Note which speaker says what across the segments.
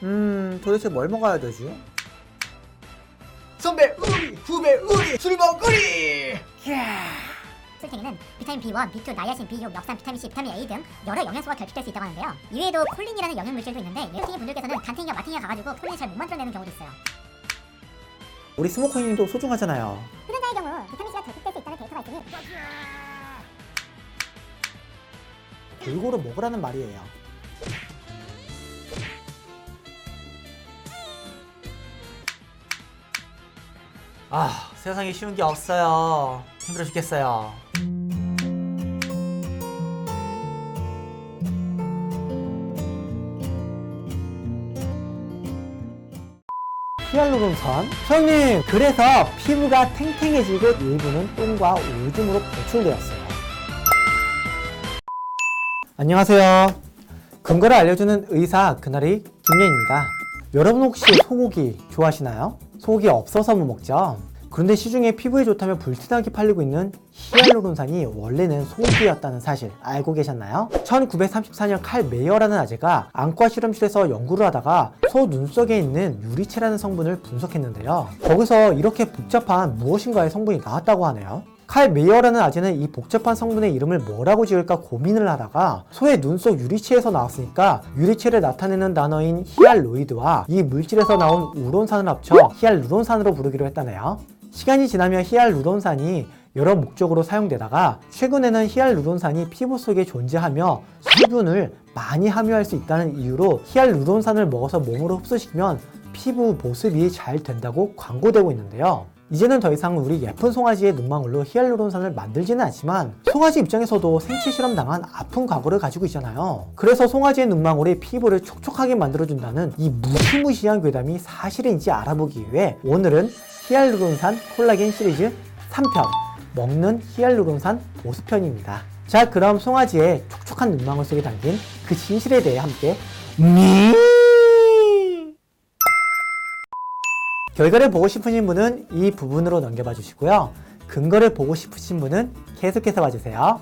Speaker 1: 도대체 뭘 먹어야 되지?
Speaker 2: 선배 우리, 후배 우리, 술 먹으리!
Speaker 3: 술탱이는 비타민 B1, B2, 나이아신, B6, 엽산, 비타민 C, 비타민 A 등 여러 영양소가 결핍될 수 있다고 하는데요. 이외에도 콜린이라는 영양물질도 있는데 술탱이 분들께서는 간탱이와 마탱이가 가가지고 콜린을 잘 못 만들어내는 경우도 있어요.
Speaker 1: 우리 스모커님도 소중하잖아요.
Speaker 3: 흡연자의 경우 비타민 C가 결핍될 수 있다는 데이터가 있으니
Speaker 1: 골고루 먹으라는 말이에요. 세상에 쉬운 게 없어요. 힘들어 죽겠어요. 히알루론산? 소장님, 그래서 피부가 탱탱해지고 일부는 똥과 오줌으로 배출되었어요. 안녕하세요. 근거를 알려주는 의사 그날이 김예입니다. 여러분 혹시 소고기 좋아하시나요? 소고기 없어서 못 먹죠? 그런데 시중에 피부에 좋다며 불티나게 팔리고 있는 히알루론산이 원래는 소고기였다는 사실 알고 계셨나요? 1934년 칼 메이어라는 아재가 안과 실험실에서 연구를 하다가 소 눈속에 있는 유리체라는 성분을 분석했는데요. 거기서 이렇게 복잡한 무엇인가의 성분이 나왔다고 하네요. 칼 메이어라는 아재는 이 복잡한 성분의 이름을 뭐라고 지을까 고민을 하다가 소의 눈 속 유리체에서 나왔으니까 유리체를 나타내는 단어인 히알로이드와 이 물질에서 나온 우론산을 합쳐 히알루론산으로 부르기로 했다네요. 시간이 지나며 히알루론산이 여러 목적으로 사용되다가 최근에는 히알루론산이 피부 속에 존재하며 수분을 많이 함유할 수 있다는 이유로 히알루론산을 먹어서 몸으로 흡수시키면 피부 보습이 잘 된다고 광고되고 있는데요. 이제는 더 이상 우리 예쁜 송아지의 눈망울로 히알루론산을 만들지는 않지만 송아지 입장에서도 생체 실험 당한 아픈 과거를 가지고 있잖아요. 그래서 송아지의 눈망울이 피부를 촉촉하게 만들어준다는 이 무시무시한 괴담이 사실인지 알아보기 위해 오늘은 히알루론산 콜라겐 시리즈 3편 먹는 히알루론산 보습편입니다. 자, 그럼 송아지의 촉촉한 눈망울 속에 담긴 그 진실에 대해 함께 결과를 보고 싶으신 분은 이 부분으로 넘겨봐 주시고요. 근거를 보고 싶으신 분은 계속해서 봐주세요.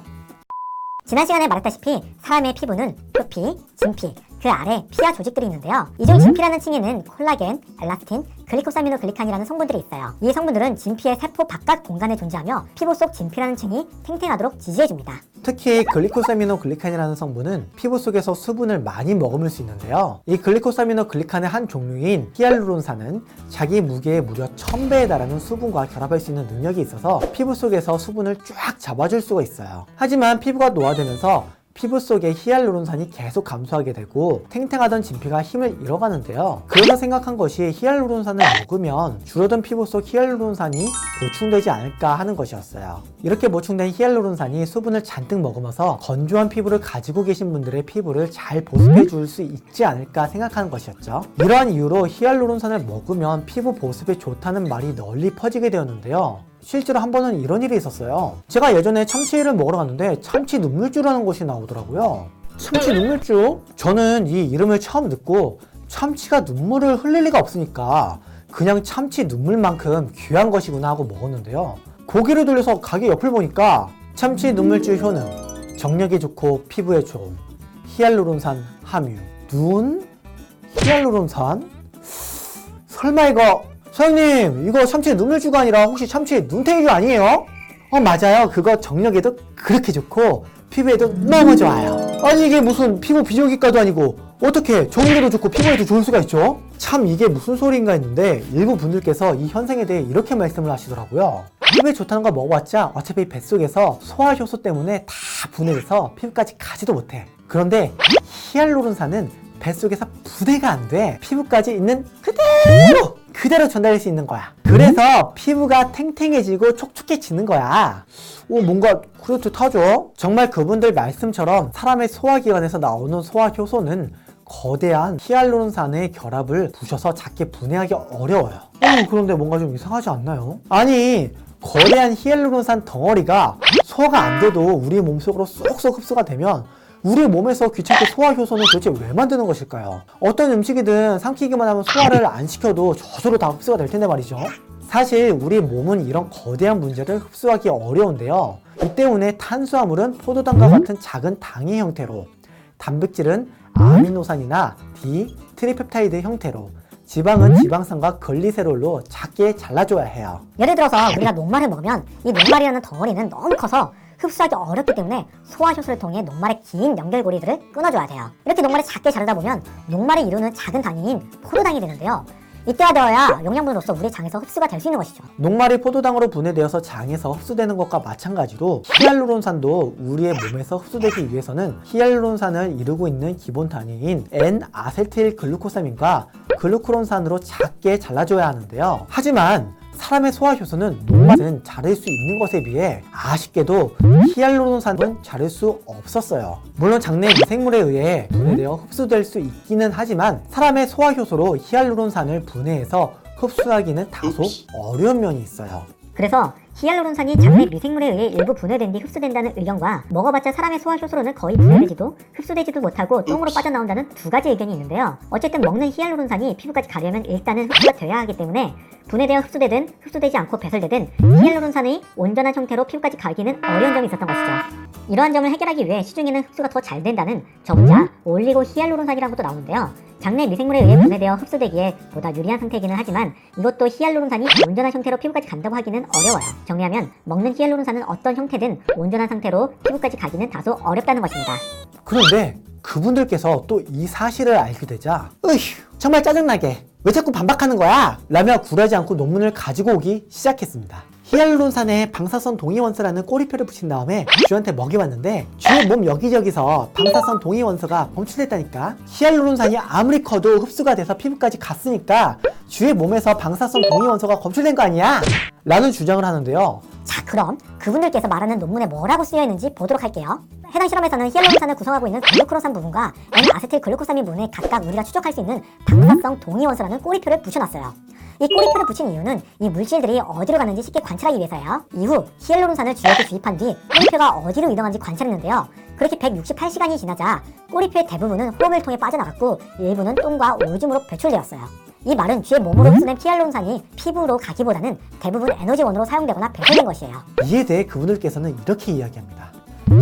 Speaker 3: 지난 시간에 말했다시피 사람의 피부는 표피, 진피, 그 아래 피하 조직들이 있는데요. 이 중 진피라는 층에는 콜라겐, 엘라스틴, 글리코사미노글리칸이라는 성분들이 있어요. 이 성분들은 진피의 세포 바깥 공간에 존재하며 피부 속 진피라는 층이 탱탱하도록 지지해줍니다.
Speaker 1: 특히 글리코사미노글리칸이라는 성분은 피부 속에서 수분을 많이 머금을 수 있는데요. 이 글리코사미노글리칸의 한 종류인 히알루론산은 자기 무게의 무려 1000배에 달하는 수분과 결합할 수 있는 능력이 있어서 피부 속에서 수분을 쫙 잡아줄 수가 있어요. 하지만 피부가 노화되면서 피부 속에 히알루론산이 계속 감소하게 되고 탱탱하던 진피가 힘을 잃어가는데요. 그래서 생각한 것이 히알루론산을 먹으면 줄어든 피부 속 히알루론산이 보충되지 않을까 하는 것이었어요. 이렇게 보충된 히알루론산이 수분을 잔뜩 머금어서 건조한 피부를 가지고 계신 분들의 피부를 잘 보습해 줄 수 있지 않을까 생각하는 것이었죠. 이러한 이유로 히알루론산을 먹으면 피부 보습에 좋다는 말이 널리 퍼지게 되었는데요. 실제로 한 번은 이런 일이 있었어요. 제가 예전에 참치를 먹으러 갔는데 참치 눈물주라는 것이 나오더라고요. 참치 눈물주? 저는 이 이름을 처음 듣고 참치가 눈물을 흘릴 리가 없으니까 그냥 참치 눈물만큼 귀한 것이구나 하고 먹었는데요. 고개를 돌려서 가게 옆을 보니까 참치 눈물주 효능, 정력에 좋고 피부에 좋음, 히알루론산 함유, 눈? 히알루론산? 설마 이거 사장님, 이거 참치 눈물주가 아니라 혹시 참치 눈탱이주 아니에요? 맞아요. 그거 정력에도 그렇게 좋고 피부에도 너무 좋아요. 아니 이게 무슨 피부 비조기과도 아니고 어떻게 정력에도 좋고 피부에도 좋을 수가 있죠? 참 이게 무슨 소리인가 했는데 일부 분들께서 이 현상에 대해 이렇게 말씀을 하시더라고요. 피부에 좋다는 거 먹어봤자 어차피 뱃속에서 소화 효소 때문에 다 분해돼서 피부까지 가지도 못해. 그런데 히알루론산은 뱃속에서 분해가 안 돼. 피부까지 있는 그대로 전달할 수 있는 거야. 그래서 피부가 탱탱해지고 촉촉해지는 거야. 뭔가 그럴듯하죠? 정말 그분들 말씀처럼 사람의 소화기관에서 나오는 소화효소는 거대한 히알루론산의 결합을 부셔서 작게 분해하기 어려워요. 그런데 뭔가 좀 이상하지 않나요? 아니 거대한 히알루론산 덩어리가 소화가 안 돼도 우리 몸속으로 쏙쏙 흡수가 되면 우리 몸에서 귀찮게 소화효소는 도대체 왜 만드는 것일까요? 어떤 음식이든 삼키기만 하면 소화를 안 시켜도 저절로 다 흡수가 될 텐데 말이죠. 사실 우리 몸은 이런 거대한 문제를 흡수하기 어려운데요. 이 때문에 탄수화물은 포도당과 같은 작은 당의 형태로, 단백질은 아미노산이나 D, 트리펩타이드 형태로, 지방은 지방산과 글리세롤로 작게 잘라줘야 해요.
Speaker 3: 예를 들어서 우리가 녹말을 먹으면 이 녹말이라는 덩어리는 너무 커서 흡수하기 어렵기 때문에 소화효소를 통해 녹말의 긴 연결고리들을 끊어줘야 돼요. 이렇게 녹말을 작게 자르다 보면 녹말을 이루는 작은 단위인 포도당이 되는데요. 이때가 되어야 영양분으로서 우리 장에서 흡수가 될 수 있는 것이죠.
Speaker 1: 녹말이 포도당으로 분해되어서 장에서 흡수되는 것과 마찬가지로 히알루론산도 우리의 몸에서 흡수되기 위해서는 히알루론산을 이루고 있는 기본 단위인 N-아세틸글루코사민과 글루코론산으로 작게 잘라줘야 하는데요. 하지만 사람의 소화효소는 녹말은 자를 수 있는 것에 비해 아쉽게도 히알루론산은 자를 수 없었어요. 물론 장내 미생물에 의해 분해되어 흡수될 수 있기는 하지만 사람의 소화효소로 히알루론산을 분해해서 흡수하기는 다소 어려운 면이 있어요.
Speaker 3: 그래서 히알루론산이 장내 미생물에 의해 일부 분해된 뒤 흡수된다는 의견과 먹어봤자 사람의 소화효소로는 거의 분해되지도 흡수되지도 못하고 똥으로 빠져나온다는 두 가지 의견이 있는데요. 어쨌든 먹는 히알루론산이 피부까지 가려면 일단은 흡수가 돼야 하기 때문에 분해되어 흡수되든 흡수되지 않고 배설되든 히알루론산의 온전한 형태로 피부까지 가기는 어려운 점이 있었던 것이죠. 이러한 점을 해결하기 위해 시중에는 흡수가 더 잘 된다는 저분자 올리고 히알루론산이라는 것도 나오는데요. 장내 미생물에 의해 분해되어 흡수되기에 보다 유리한 상태이기는 하지만 이것도 히알루론산이 온전한 형태로 피부까지 간다고 하기는 어려워요. 정리하면 먹는 히알루론산은 어떤 형태든 온전한 상태로 피부까지 가기는 다소 어렵다는 것입니다.
Speaker 1: 그런데 그분들께서 또 이 사실을 알게 되자 으휴 정말 짜증나게 왜 자꾸 반박하는 거야? 라며 굴하지 않고 논문을 가지고 오기 시작했습니다. 히알루론산에 방사선 동위원소라는 꼬리표를 붙인 다음에 쥐한테 먹여봤는데 쥐의 몸 여기저기서 방사선 동위원소가 검출됐다니까. 히알루론산이 아무리 커도 흡수가 돼서 피부까지 갔으니까 쥐의 몸에서 방사선 동위원소가 검출된 거 아니야? 라는 주장을 하는데요.
Speaker 3: 자, 그럼 그분들께서 말하는 논문에 뭐라고 쓰여있는지 보도록 할게요. 해당 실험에서는 히알루론산을 구성하고 있는 글루코로산 부분과 N-아세틸글루코사민 부분에 각각 우리가 추적할 수 있는 방사성 동위원소라는 꼬리표를 붙여놨어요. 이 꼬리표를 붙인 이유는 이 물질들이 어디로 가는지 쉽게 관찰하기 위해서예요. 이후 히알루론산을 쥐에게 주입한 뒤 꼬리표가 어디로 이동하는지 관찰했는데요. 그렇게 168시간이 지나자 꼬리표의 대부분은 호흡을 통해 빠져나갔고 일부는 똥과 오줌으로 배출되었어요. 이 말은 쥐의 몸으로 흡수된 히알루론산이 피부로 가기보다는 대부분 에너지원으로 사용되거나 배설된 것이에요.
Speaker 1: 이에 대해 그분들께서는 이렇게 이야기합니다.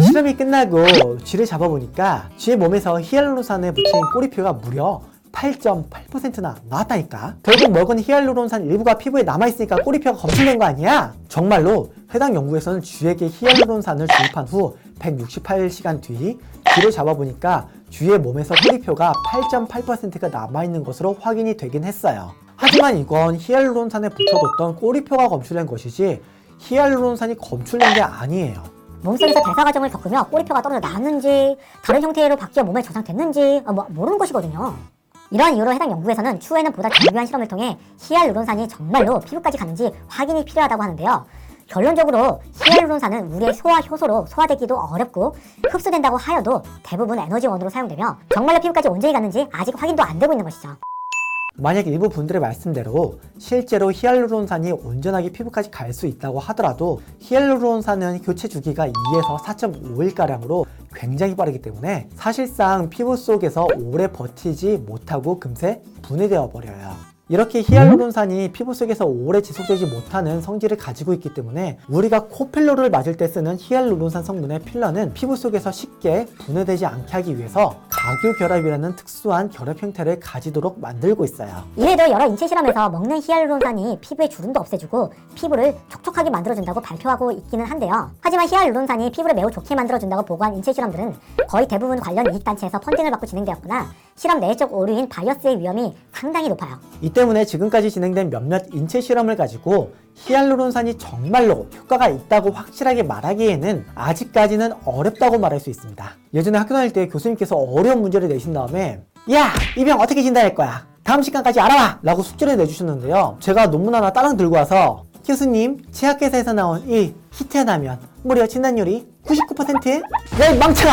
Speaker 1: 실험이 끝나고 쥐를 잡아보니까 쥐의 몸에서 히알루론산에 붙인 꼬리표가 무려 8.8%나 나왔다니까. 결국 먹은 히알루론산 일부가 피부에 남아있으니까 꼬리표가 검출된 거 아니야? 정말로 해당 연구에서는 쥐에게 히알루론산을 주입한 후 168시간 뒤 쥐를 잡아보니까 쥐의 몸에서 꼬리표가 8.8%가 남아있는 것으로 확인이 되긴 했어요. 하지만 이건 히알루론산에 붙여뒀던 꼬리표가 검출된 것이지 히알루론산이 검출된 게 아니에요.
Speaker 3: 몸속에서 대사 과정을 겪으며 꼬리표가 떨어져 나왔는지 다른 형태로 바뀌어 몸에 저장됐는지 모르는 것이거든요. 이러한 이유로 해당 연구에서는 추후에는 보다 정교한 실험을 통해 히알루론산이 정말로 피부까지 가는지 확인이 필요하다고 하는데요. 결론적으로 히알루론산은 우리의 소화 효소로 소화되기도 어렵고 흡수된다고 하여도 대부분 에너지원으로 사용되며 정말로 피부까지 온전히 갔는지 아직 확인도 안 되고 있는 것이죠.
Speaker 1: 만약 일부 분들의 말씀대로 실제로 히알루론산이 온전하게 피부까지 갈 수 있다고 하더라도 히알루론산은 교체 주기가 2에서 4.5일가량으로 굉장히 빠르기 때문에 사실상 피부 속에서 오래 버티지 못하고 금세 분해되어 버려요. 이렇게 히알루론산이 피부 속에서 오래 지속되지 못하는 성질을 가지고 있기 때문에 우리가 코필러를 맞을 때 쓰는 히알루론산 성분의 필러는 피부 속에서 쉽게 분해되지 않게 하기 위해서 가교결합이라는 특수한 결합 형태를 가지도록 만들고 있어요.
Speaker 3: 이외에도 여러 인체 실험에서 먹는 히알루론산이 피부의 주름도 없애주고 피부를 촉촉하게 만들어준다고 발표하고 있기는 한데요. 하지만 히알루론산이 피부를 매우 좋게 만들어준다고 보고한 인체 실험들은 거의 대부분 관련 이익단체에서 펀딩을 받고 진행되었거나 실험 내적 오류인 바이어스의 위험이 상당히 높아요.
Speaker 1: 이 때문에 지금까지 진행된 몇몇 인체 실험을 가지고 히알루론산이 정말로 효과가 있다고 확실하게 말하기에는 아직까지는 어렵다고 말할 수 있습니다. 예전에 학교 다닐 때 교수님께서 어려운 문제를 내신 다음에 야! 이 병 어떻게 진단할 거야? 다음 시간까지 알아와! 라고 숙제를 내주셨는데요. 제가 논문 하나 따랑 들고 와서 교수님, 제약회사에서 나온 이 히트하다면 무려 진단율이 99%? 야, 이 망청아!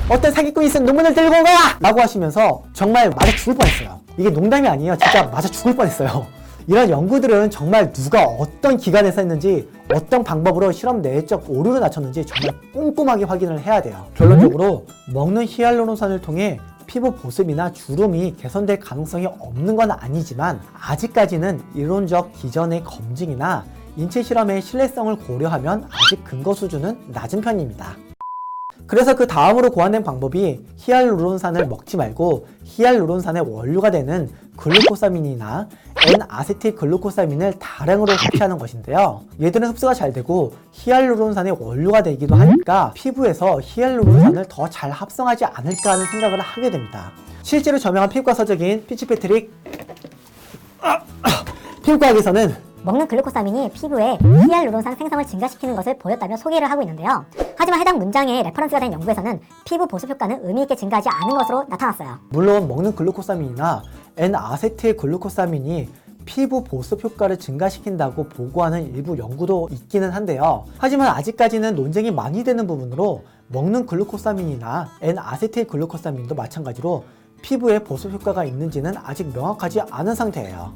Speaker 1: 어떤 사기꾼이 쓴 논문을 들고 온 거야! 라고 하시면서 정말 맞아 죽을 뻔했어요. 이게 농담이 아니에요. 진짜 맞아 죽을 뻔했어요. 이런 연구들은 정말 누가 어떤 기관에서 했는지 어떤 방법으로 실험 내적 오류를 낮췄는지 정말 꼼꼼하게 확인을 해야 돼요. 결론적으로 먹는 히알루론산을 통해 피부 보습이나 주름이 개선될 가능성이 없는 건 아니지만 아직까지는 이론적 기전의 검증이나 인체 실험의 신뢰성을 고려하면 아직 근거 수준은 낮은 편입니다. 그래서 그 다음으로 고안된 방법이 히알루론산을 먹지 말고 히알루론산의 원료가 되는 글루코사민이나 N아세틸글루코사민을 다량으로 섭취하는 것인데요. 얘들은 흡수가 잘 되고 히알루론산의 원료가 되기도 하니까 피부에서 히알루론산을 더 잘 합성하지 않을까 하는 생각을 하게 됩니다. 실제로 저명한 피부과 서적인 피츠패트릭 피부과학에서는
Speaker 3: 먹는 글루코사민이 피부에 히알루론산 생성을 증가시키는 것을 보였다며 소개를 하고 있는데요. 하지만 해당 문장에 레퍼런스가 된 연구에서는 피부 보습 효과는 의미있게 증가하지 않은 것으로 나타났어요.
Speaker 1: 물론 먹는 글루코사민이나 N아세틸글루코사민이 피부 보습 효과를 증가시킨다고 보고하는 일부 연구도 있기는 한데요. 하지만 아직까지는 논쟁이 많이 되는 부분으로 먹는 글루코사민이나 N아세틸글루코사민도 마찬가지로 피부에 보습 효과가 있는지는 아직 명확하지 않은 상태예요.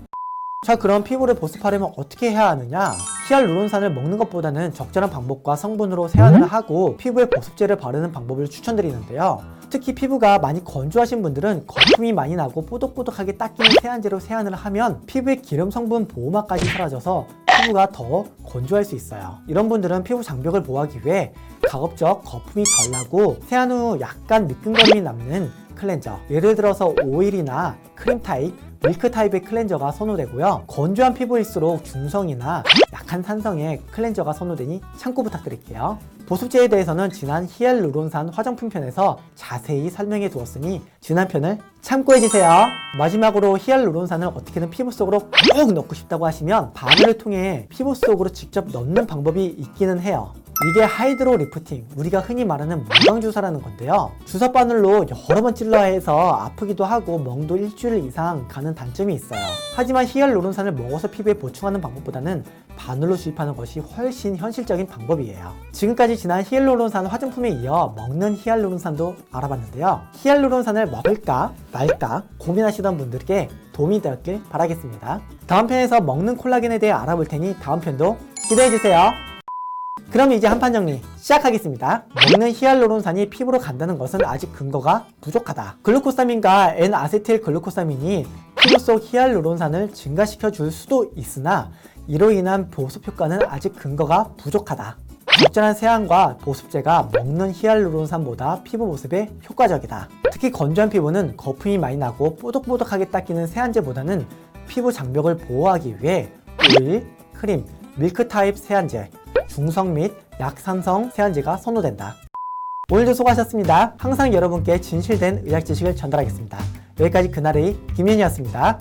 Speaker 1: 자, 그럼 피부를 보습하려면 어떻게 해야 하느냐? 히알루론산을 먹는 것보다는 적절한 방법과 성분으로 세안을 하고 피부에 보습제를 바르는 방법을 추천드리는데요. 특히 피부가 많이 건조하신 분들은 거품이 많이 나고 뽀독뽀독하게 닦이는 세안제로 세안을 하면 피부의 기름 성분 보호막까지 사라져서 피부가 더 건조할 수 있어요. 이런 분들은 피부 장벽을 보호하기 위해 가급적 거품이 덜 나고 세안 후 약간 미끈거림이 남는 클렌저, 예를 들어서 오일이나 크림 타입, 밀크 타입의 클렌저가 선호되고요. 건조한 피부일수록 중성이나 약한 산성의 클렌저가 선호되니 참고 부탁드릴게요. 보습제에 대해서는 지난 히알루론산 화장품 편에서 자세히 설명해 두었으니 지난 편을 참고해주세요. 마지막으로 히알루론산을 어떻게든 피부 속으로 꼭 넣고 싶다고 하시면 바늘을 통해 피부 속으로 직접 넣는 방법이 있기는 해요. 이게 하이드로 리프팅, 우리가 흔히 말하는 물광주사라는 건데요. 주사 바늘로 여러 번 찔러야 해서 아프기도 하고 멍도 일주일 이상 가는 단점이 있어요. 하지만 히알루론산을 먹어서 피부에 보충하는 방법보다는 바늘로 주입하는 것이 훨씬 현실적인 방법이에요. 지금까지 지난 히알루론산 화장품에 이어 먹는 히알루론산도 알아봤는데요. 히알루론산을 먹을까 말까 고민하시던 분들께 도움이 되었길 바라겠습니다. 다음 편에서 먹는 콜라겐에 대해 알아볼 테니 다음 편도 기대해주세요. 그럼 이제 한판 정리 시작하겠습니다. 먹는 히알루론산이 피부로 간다는 것은 아직 근거가 부족하다. 글루코사민과 N아세틸글루코사민이 피부 속 히알루론산을 증가시켜 줄 수도 있으나 이로 인한 보습 효과는 아직 근거가 부족하다. 적절한 세안과 보습제가 먹는 히알루론산보다 피부 보습에 효과적이다. 특히 건조한 피부는 거품이 많이 나고 뽀독뽀독하게 닦이는 세안제보다는 피부 장벽을 보호하기 위해 오일, 크림, 밀크 타입 세안제, 중성 및 약산성 세안제가 선호된다. 오늘도 수고하셨습니다. 항상 여러분께 진실된 의학 지식을 전달하겠습니다. 여기까지 그날의 김윤이었습니다.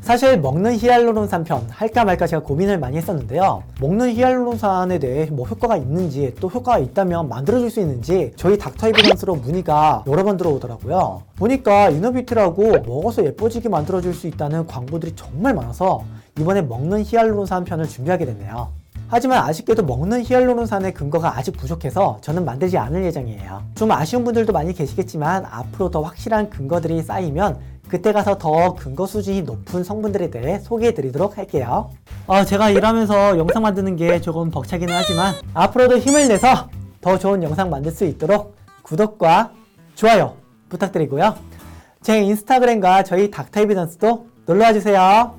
Speaker 1: 사실 먹는 히알루론산 편 할까 말까 제가 고민을 많이 했었는데요. 먹는 히알루론산에 대해 뭐 효과가 있는지, 또 효과가 있다면 만들어줄 수 있는지 저희 닥터 에비던스로 문의가 여러 번 들어오더라고요. 보니까 이너뷰티라고 먹어서 예뻐지게 만들어줄 수 있다는 광고들이 정말 많아서 이번에 먹는 히알루론산 편을 준비하게 됐네요. 하지만 아쉽게도 먹는 히알루론산의 근거가 아직 부족해서 저는 만들지 않을 예정이에요. 좀 아쉬운 분들도 많이 계시겠지만 앞으로 더 확실한 근거들이 쌓이면 그때 가서 더 근거 수준이 높은 성분들에 대해 소개해 드리도록 할게요. 제가 일하면서 영상 만드는 게 조금 벅차기는 하지만 앞으로도 힘을 내서 더 좋은 영상 만들 수 있도록 구독과 좋아요 부탁드리고요. 제 인스타그램과 저희 닥터 에비던스도 놀러와 주세요.